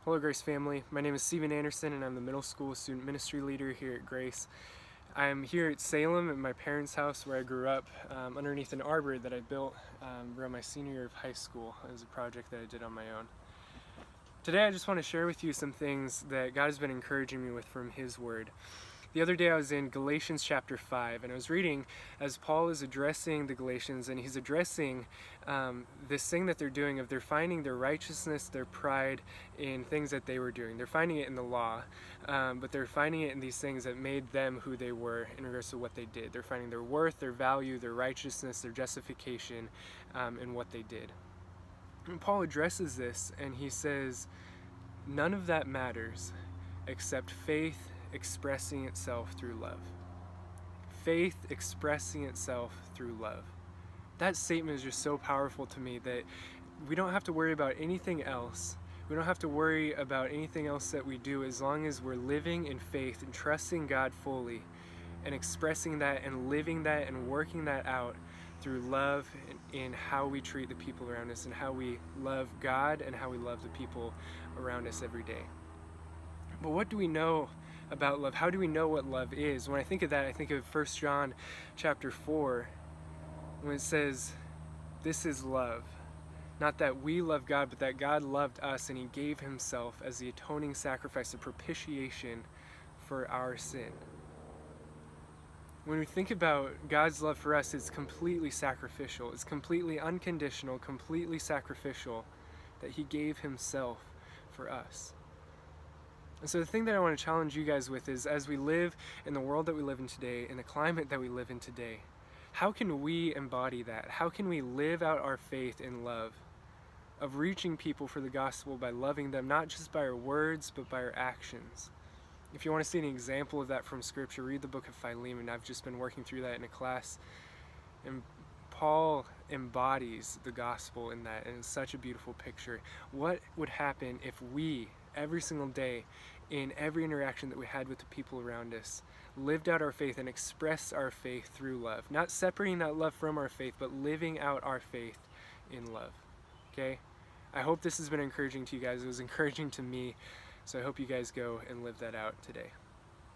Hello Grace family, my name is Steven Anderson and I'm the middle school student ministry leader here at Grace. I'm here at Salem at my parents' house where I grew up, underneath an arbor that I built around my senior year of high school. It was a project that I did on my own. Today I just want to share with you some things that God has been encouraging me with from His Word. The other day I was in Galatians chapter 5 and I was reading as Paul is addressing the Galatians, and he's addressing this thing that they're doing of they're finding their righteousness, their pride in things that they were doing. They're finding it in the law, but they're finding it in these things that made them who they were in regards to what they did. They're finding their worth, their value, their righteousness, their justification in what they did. And Paul addresses this and he says, none of that matters except faith expressing itself through love. Faith expressing itself through love. That statement is just so powerful to me that we don't have to worry about anything else. We don't have to worry about anything else that we do as long as we're living in faith and trusting God fully and expressing that and living that and working that out through love in how we treat the people around us and how we love God and how we love the people around us every day. But what do we know about love? How do we know what love is? When I think of that, I think of 1 John chapter 4, when it says, this is love. Not that we love God, but that God loved us and He gave Himself as the atoning sacrifice, the propitiation for our sin. When we think about God's love for us, it's completely sacrificial. It's completely unconditional, completely sacrificial, that He gave Himself for us. And so the thing that I want to challenge you guys with is, as we live in the world that we live in today, in the climate that we live in today, how can we embody that? How can we live out our faith in love, of reaching people for the gospel by loving them, not just by our words, but by our actions? If you want to see an example of that from Scripture, read the book of Philemon. I've just been working through that in a class. And Paul embodies the gospel in that, and it's such a beautiful picture. What would happen if we, every single day, in every interaction that we had with the people around us, lived out our faith and expressed our faith through love? Not separating that love from our faith, but living out our faith in love. Okay? I hope this has been encouraging to you guys. It was encouraging to me, so I hope you guys go and live that out today.